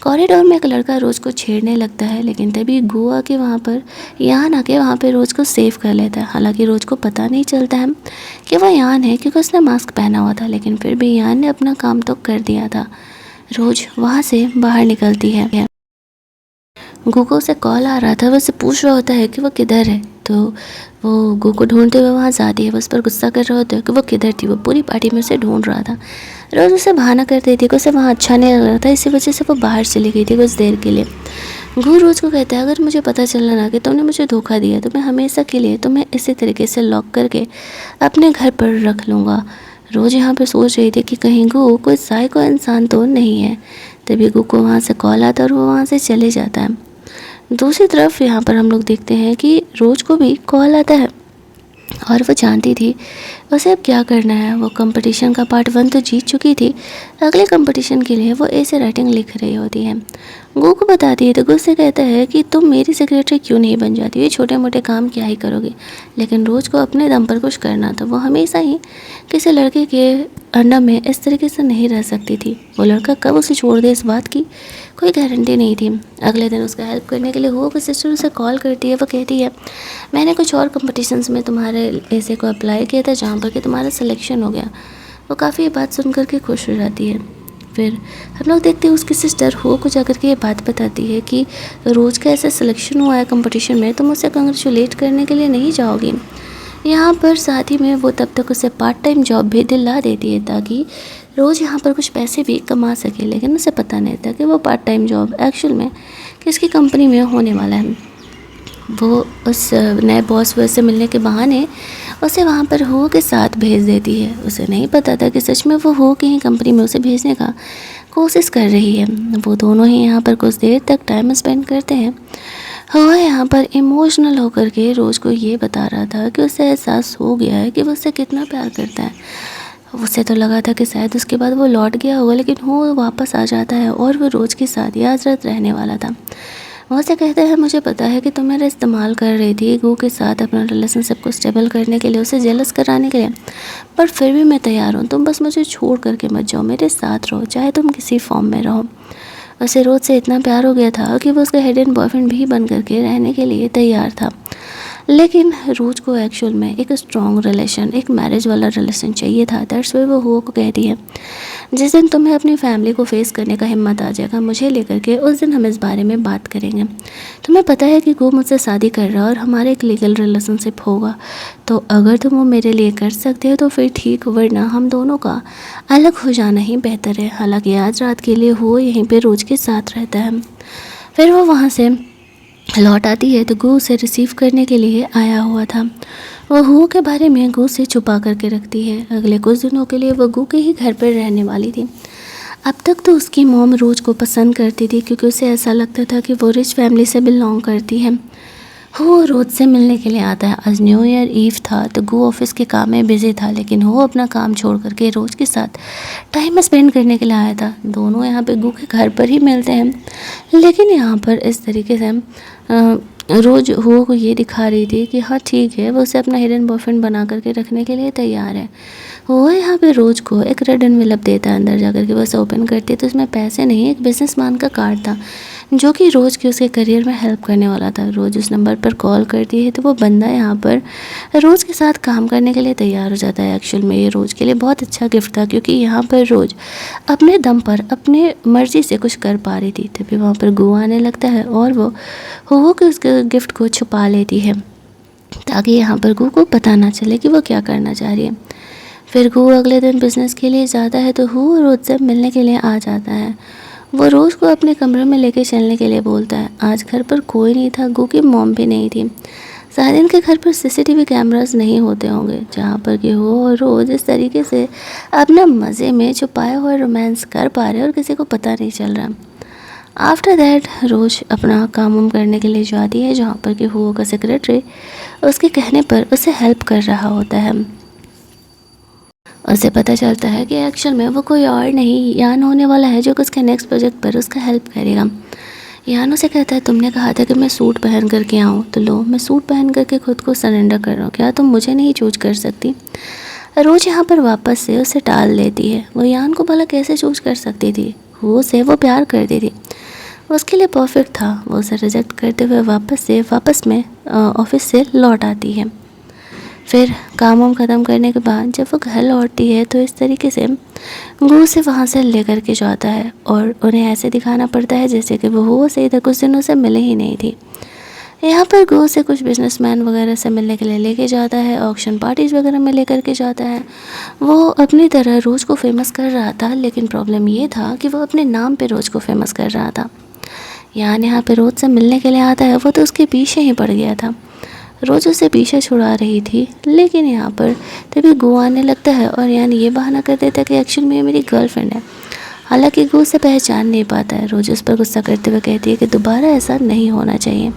कॉरिडोर में एक लड़का रोज़ को छेड़ने लगता है, लेकिन तभी गोवा के वहाँ पर यान आके वहाँ पे रोज़ को सेव कर लेता है। हालांकि रोज़ को पता नहीं चलता है कि वह यान है क्योंकि उसने मास्क पहना हुआ था, लेकिन फिर भी यान ने अपना काम तो कर दिया था। रोज़ वहाँ से बाहर निकलती है। गूगो से कॉल आ रहा था, वो उससे पूछ रहा होता है कि वो किधर है। तो वो गू को ढूंढते हुए वहाँ जाती है। वो उस पर गुस्सा कर रहा होता है कि वो किधर थी। वो पूरी पार्टी में उसे ढूंढ रहा था। रोज़ उसे बहाना कर देती है कि उसे वहाँ अच्छा नहीं लग रहा था, इसी वजह से वो बाहर चली गई थी कुछ देर के लिए। गू रोज़ को कहता है अगर मुझे पता चला ना कि तुमने मुझे धोखा दिया तो मैं हमेशा के लिए तुम्हें इसी तरीके से लॉक करके अपने घर पर रख लूँगा। रोज़ यहाँ पर सोच रही थी कि कहीं गू कोई साइको इंसान तो नहीं है। तभी गू को वहाँ से कॉल आता है और वो वहाँ से चले जाता है। दूसरी तरफ यहाँ पर हम लोग देखते हैं कि रोज़ को भी कॉल आता है और वो जानती थी उसे अब क्या करना है। वो कंपटीशन का पार्ट 1 तो जीत चुकी थी, अगले कंपटीशन के लिए वो ऐसे राइटिंग लिख रही होती है। गू को बताती है तो गू से कहता है कि तुम मेरी सेक्रेटरी क्यों नहीं बन जाती, ये छोटे मोटे काम क्या ही करोगे। लेकिन रोज़ को अपने दम पर कुछ करना था, वो हमेशा ही किसी लड़के के अंडर में इस तरीके से नहीं रह सकती थी। वो लड़का कब उसे छोड़ दे इस बात की कोई गारंटी नहीं थी। अगले दिन उसका हेल्प करने के लिए हुआ को सिस्टर उसे कॉल करती है। वो कहती है मैंने कुछ और कंपटीशंस में तुम्हारे ऐसे को अप्लाई किया था जहाँ पर कि तुम्हारा सिलेक्शन हो गया। वो काफ़ी ये बात सुन करके खुश हो जाती है। फिर हम लोग देखते हैं उसकी सिस्टर हो को जाकर के ये बात बताती है कि रोज़ का ऐसा सिलेक्शन हुआ है कंपटीशन में, तुम उसे कंग्रेचुलेट करने के लिए नहीं जाओगी। यहाँ पर साथ ही में वो तब तक उसे पार्ट टाइम जॉब भी दिला देती है ताकि रोज़ यहाँ पर कुछ पैसे भी कमा सके। लेकिन उसे पता नहीं था कि वो पार्ट टाइम जॉब एक्चुअल में किसकी कंपनी में होने वाला है। वो उस नए बॉस से मिलने के बहाने उसे वहाँ पर हो के साथ भेज देती है। उसे नहीं पता था कि सच में वो हो के ही कंपनी में उसे भेजने का कोशिश कर रही है। वो दोनों ही यहाँ पर कुछ देर तक टाइम स्पेंड करते हैं। हुआ यहाँ पर इमोशनल होकर के रोज़ को ये बता रहा था कि उसे एहसास हो गया है कि वो उससे कितना प्यार करता है। उसे तो लगा था कि शायद उसके बाद वो लौट गया होगा, लेकिन वो वापस आ जाता है और वो रोज़ के साथ ही आज रात रहने वाला था। वो से कहता है मुझे पता है कि तुम मेरा इस्तेमाल कर रही थी गू के साथ अपना रिलेशनशिप को स्टेबल करने के लिए, उसे जेलस कराने के लिए, पर फिर भी मैं तैयार हूँ। तुम बस मुझे छोड़ करके मत जाओ, मेरे साथ रहो, चाहे तुम किसी फॉर्म में रहो। उसे रोज़ से इतना प्यार हो गया था कि वो उसका हेड एंड बॉयफ्रेंड भी बन करके रहने के लिए तैयार था। लेकिन रोज़ को एक्चुअल में एक स्ट्रॉन्ग रिलेशन, एक मैरिज वाला रिलेशन चाहिए था। दैट्स व्हाई वो हुआ को कहती है जिस दिन तुम्हें अपनी फैमिली को फेस करने का हिम्मत आ जाएगा मुझे लेकर के, उस दिन हम इस बारे में बात करेंगे। तुम्हें पता है कि गो मुझसे शादी कर रहा है और हमारे एक लीगल रिलेशनशिप होगा, तो अगर तुम वो मेरे लिए कर सकते हो तो फिर ठीक, वरना हम दोनों का अलग हो जाना ही बेहतर है। हालांकि आज रात के लिए हो यहीं पे रोज़ के साथ रहता है। फिर वो वहाँ से लौट आती है तो गू उसे रिसीव करने के लिए आया हुआ था। वो हु के बारे में गू से छुपा करके रखती है। अगले कुछ दिनों के लिए वो गू के ही घर पर रहने वाली थी। अब तक तो उसकी मॉम रोज़ को पसंद करती थी क्योंकि उसे ऐसा लगता था कि वो रिच फैमिली से बिलोंग करती है। वो रोज़ से मिलने के लिए आता है। आज न्यू ईयर ईव था तो गू ऑफिस के काम में बिजी था, लेकिन वो अपना काम छोड़ करके रोज़ के साथ टाइम स्पेंड करने के लिए आया था। दोनों यहाँ पे गू के घर पर ही मिलते हैं, लेकिन यहाँ पर इस तरीके से रोज़ हुआ को ये दिखा रही थी कि हाँ ठीक है, वो उसे अपना हिडन बॉयफ्रेंड बना करके रखने के लिए तैयार है। वो यहाँ पे रोज़ को एक रेड एनवेलप देता है। अंदर जाकर के वो उसे ओपन करती है तो उसमें पैसे नहीं, एक बिजनेसमैन का कार्ड था जो कि रोज़ के उसके करियर में हेल्प करने वाला था। रोज़ उस नंबर पर कॉल करती है तो वो बंदा यहाँ पर रोज़ के साथ काम करने के लिए तैयार हो जाता है। एक्चुअल में ये रोज़ के लिए बहुत अच्छा गिफ्ट था क्योंकि यहाँ पर रोज़ अपने दम पर अपने मर्ज़ी से कुछ कर पा रही थी। तभी वहाँ पर गू आने लगता है और वो हो के उसके गिफ्ट को छुपा लेती है ताकि यहाँ पर गू को पता ना चले कि वो क्या करना चाह रही है। फिर गू अगले दिन बिज़नेस के लिए जाता है तो हु रोज़ से मिलने के लिए आ जाता है। वो रोज़ को अपने कमरे में लेके चलने के लिए बोलता है। आज घर पर कोई नहीं था, गू की मॉम भी नहीं थी। शायद इनके घर पर सीसीटीवी कैमरास नहीं होते होंगे जहाँ पर कि वो रोज़ इस तरीके से अपना मज़े में छुपाया हुआ रोमांस कर पा रहे और किसी को पता नहीं चल रहा। आफ्टर दैट रोज़ अपना काम वाम करने के लिए जाती है जहाँ पर कि हुआ का सेक्रेटरी उसके कहने पर उसे हेल्प कर रहा होता है। उसे पता चलता है कि एक्चुअल में वो कोई और नहीं यान होने वाला है जो कि उसके नेक्स्ट प्रोजेक्ट पर उसका हेल्प करेगा। यान उसे कहता है तुमने कहा था कि मैं सूट पहन करके आऊँ, तो लो मैं सूट पहन करके खुद को सरेंडर कर रहा हूँ, क्या तुम मुझे नहीं चूज कर सकती। रोज़ यहाँ पर वापस से उसे टाल देती है। वो यान को भला कैसे चूज कर सकती थी, वो से वो प्यार करती थी, उसके लिए परफेक्ट था। वो उसे रिजेक्ट करते हुए वापस में ऑफिस से लौट आती है। फिर काम वाम ख़त्म करने के बाद जब वो घर लौटती है तो इस तरीके से गू से वहाँ से ले करके जाता है और उन्हें ऐसे दिखाना पड़ता है जैसे कि वो से इधर कुछ दिनों से मिले ही नहीं थी। यहाँ पर गू से कुछ बिजनेसमैन वगैरह से मिलने के लिए लेके जाता है, ऑक्शन पार्टीज़ वगैरह में लेकर के जाता है। वो अपनी तरह रोज़ को फेमस कर रहा था, लेकिन प्रॉब्लम ये था कि वो अपने नाम पे रोज़ को फेमस कर रहा था। यहाँ पे रोज़ से मिलने के लिए आता है, वो तो उसके पीछे ही पड़ गया था। रोज़ उसे पीछे छुड़ा रही थी, लेकिन यहाँ पर तभी गू आने लगता है और यानी ये बहाना कर देता है कि एक्चुअल में मेरी गर्लफ्रेंड है। हालांकि गू उसे पहचान नहीं पाता है। रोज़ उस पर गुस्सा करते हुए कहती है कि दोबारा ऐसा नहीं होना चाहिए।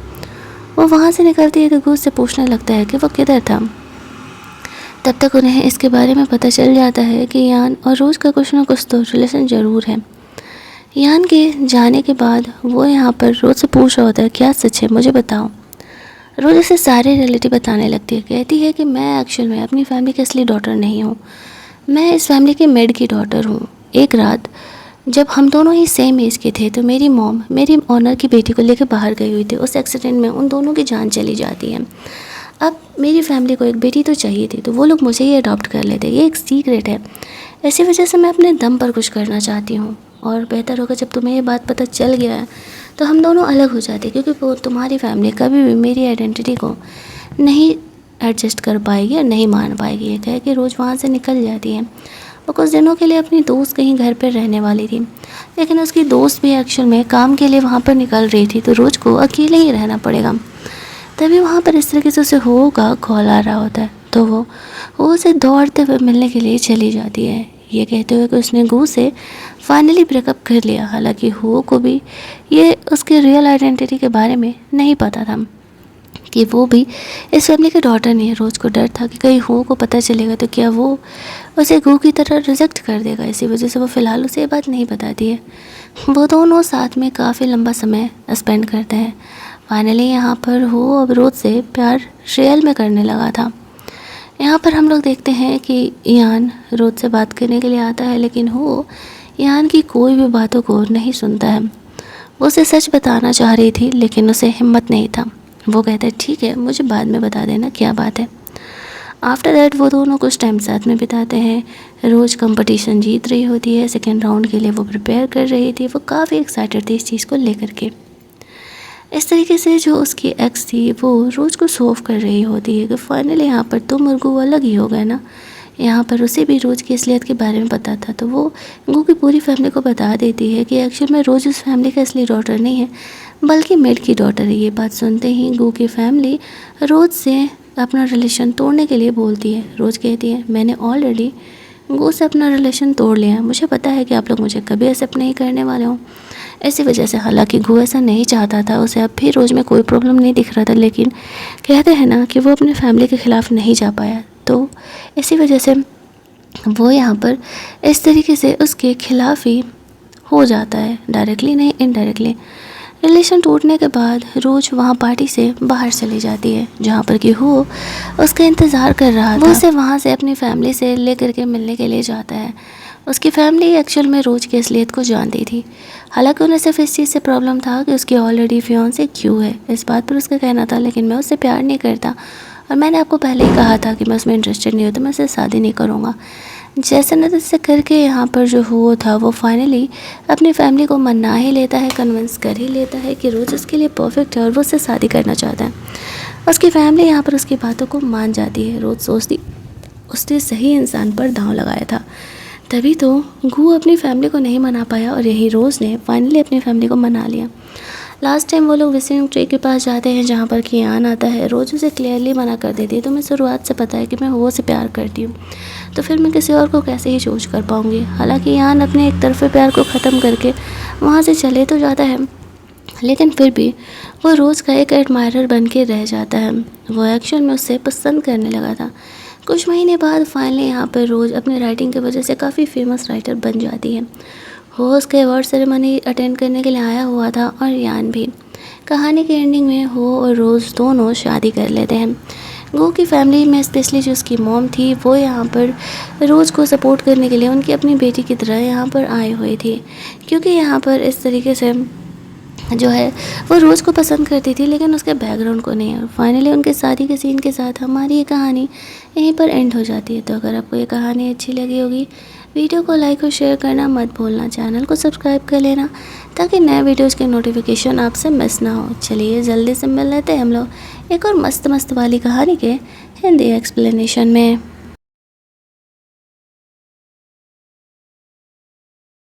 वो वहाँ से निकलती है तो गू उससे पूछने लगता है कि वो किधर था। तब तक उन्हें इसके बारे में पता चल जाता है कि यान और रोज़ का कुछ ना कुछ तो रिलेशन ज़रूर है। यान के जाने के बाद वो यहाँ पर रोज़ से पूछ रहा होता है, क्या सच है, मुझे बताओ। रोज़ उसे सारे रिलेटिव बताने लगती है, कहती है कि मैं एक्चुअल में अपनी फैमिली की असली डॉटर नहीं हूँ, मैं इस फैमिली के मेड की डॉटर हूँ। एक रात जब हम दोनों ही सेम एज के थे तो मेरी मॉम मेरी ऑनर की बेटी को लेकर बाहर गई हुई थी। उस एक्सीडेंट में उन दोनों की जान चली जाती है। अब मेरी फैमिली को एक बेटी तो चाहिए थी, तो वो लोग मुझे ही अडॉप्ट कर लेते। ये एक सीक्रेट है, इसी वजह से मैं अपने दम पर कुछ करना चाहती हूँ, और बेहतर होगा जब तुम्हें ये बात पता चल गया है तो हम दोनों अलग हो जाते, क्योंकि वो तुम्हारी फैमिली कभी भी मेरी आइडेंटिटी को नहीं एडजस्ट कर पाएगी और नहीं मान पाएगी। ये कह के रोज़ वहाँ से निकल जाती है। वो कुछ दिनों के लिए अपनी दोस्त कहीं घर पर रहने वाली थी, लेकिन उसकी दोस्त भी एक्चुअल में काम के लिए वहाँ पर निकल रही थी, तो रोज़ को अकेले ही रहना पड़ेगा। तभी वहाँ पर इस तरीके से उसे हो का कॉल आ रहा होता है, तो वो उसे दौड़ते हुए मिलने के लिए चली जाती है, ये कहते हुए कि उसने गू से फाइनली ब्रेकअप कर लिया। हालांकि हो को भी ये उसके रियल आइडेंटिटी के बारे में नहीं पता था कि वो भी इस फैमिली की डॉटर नहीं है। रोज़ को डर था कि कहीं हो को पता चलेगा तो क्या वो उसे गू की तरह रिजेक्ट कर देगा, इसी वजह से वो फ़िलहाल उसे ये बात नहीं बताती है। वो दोनों साथ में काफ़ी लंबा समय स्पेंड करते हैं। फाइनली यहाँ पर हो अब रोज़ से प्यार रियल में करने लगा था। यहाँ पर हम लोग देखते हैं कि यान रोज़ से बात करने के लिए आता है, लेकिन हो यान की कोई भी बातों को नहीं सुनता है। वो उसे सच बताना चाह रही थी, लेकिन उसे हिम्मत नहीं था। वो कहता है, ठीक है, मुझे बाद में बता देना क्या बात है। आफ्टर दैट वो दोनों कुछ टाइम साथ में बिताते हैं। रोज़ कंपटीशन जीत रही होती है, सेकेंड राउंड के लिए वो प्रिपेयर कर रही थी। वो काफ़ी एक्साइटेड थी इस चीज़ को लेकर के। इस तरीके से जो उसकी एक्स थी वो रोज़ को सोव कर रही होती है कि फाइनली यहाँ पर तुम और गू अलग ही हो गए ना। यहाँ पर उसे भी रोज़ की असलियत के बारे में पता था, तो वो गू की पूरी फैमिली को बता देती है कि एक्चुअल में रोज़ उस फैमिली का असली डॉटर नहीं है, बल्कि मेड की डॉटर है। ये बात सुनते ही गू की फैमिली रोज़ से अपना रिलेशन तोड़ने के लिए बोलती है। रोज़ कहती है, मैंने ऑलरेडी गू से अपना रिलेशन तोड़ लिया है, मुझे पता है कि आप लोग मुझे कभी एक्सेप्ट नहीं करने वाले हो। इसी वजह से, हालांकि गू ऐसा नहीं चाहता था, उसे अब भी रोज़ में कोई प्रॉब्लम नहीं दिख रहा था, लेकिन कहते हैं ना कि वो अपने फैमिली के ख़िलाफ़ नहीं जा पाया, तो इसी वजह से वो यहाँ पर इस तरीके से उसके खिलाफ़ ही हो जाता है, डायरेक्टली नहीं इनडायरेक्टली। रिलेशन टूटने के बाद रोज़ वहाँ पार्टी से बाहर चली जाती है, जहाँ पर कि हो उसका इंतज़ार कर रहा था। वो उसे वहाँ से अपनी फैमिली से लेकर के मिलने के लिए जाता है। उसकी फैमिली एक्चुअल में रोज़ की असलियत को जानती थी, हालांकि उन्हें सिर्फ इस चीज़ से प्रॉब्लम था कि उसकी ऑलरेडी फियांसे क्यों है। इस बात पर उसका कहना था, लेकिन मैं उससे प्यार नहीं करता और मैंने आपको पहले ही कहा था कि मैं उसमें इंटरेस्टेड नहीं हूँ, तो मैं उससे शादी नहीं करूँगा। जैसे न तैसे करके यहाँ पर जो हो था वो फाइनली अपनी फैमिली को मना ही लेता है, कन्विंस कर ही लेता है कि रोज़ उसके लिए परफेक्ट है और वो उससे शादी करना चाहता है। उसकी फैमिली यहाँ पर उसकी बातों को मान जाती है। रोज़ सोचती उसने सही इंसान पर दांव लगाया था, तभी तो गू अपनी फैमिली को नहीं मना पाया और यही रोज़ ने फाइनली अपनी फैमिली को मना लिया। लास्ट टाइम वो लोग विजिटिंग ट्री के पास जाते हैं, जहाँ पर कि यान आता है। रोज़ उसे क्लियरली मना कर देती है, तो मैं शुरुआत से पता है कि मैं वो से प्यार करती हूँ, तो फिर मैं किसी और को कैसे ही चूज कर पाऊँगी। हालांकि यान अपने एक तरफे प्यार को ख़त्म करके वहाँ से चले तो जाता है, लेकिन फिर भी वो रोज़ का एक एडमायरर बन के रह जाता है। वो एक्चुअल में उससे पसंद करने लगा था। कुछ महीने बाद फाइनली यहाँ पर रोज़ अपनी राइटिंग की वजह से काफ़ी फेमस राइटर बन जाती है। वो उसके अवार्ड सेरेमनी अटेंड करने के लिए आया हुआ था और यान भी। कहानी के एंडिंग में हो और रोज़ दोनों शादी कर लेते हैं। गो की फैमिली में स्पेशली जो उसकी मॉम थी वो यहाँ पर रोज़ को सपोर्ट करने के लिए उनकी अपनी बेटी की तरह यहाँ पर आए हुए थी, क्योंकि यहाँ पर इस तरीके से जो है वो रोज़ को पसंद करती थी, लेकिन उसके बैकग्राउंड को नहीं। और फाइनली उनके शादी के सीन के साथ हमारी ये कहानी यहीं पर एंड हो जाती है। तो अगर आपको ये कहानी अच्छी लगी होगी, वीडियो को लाइक और शेयर करना मत भूलना, चैनल को सब्सक्राइब कर लेना ताकि नए वीडियोज़ के नोटिफिकेशन आपसे मिस ना हो। चलिए जल्दी से मिल लेते हैं हम लोग एक और मस्त वाली कहानी के हिंदी एक्सप्लेनेशन में।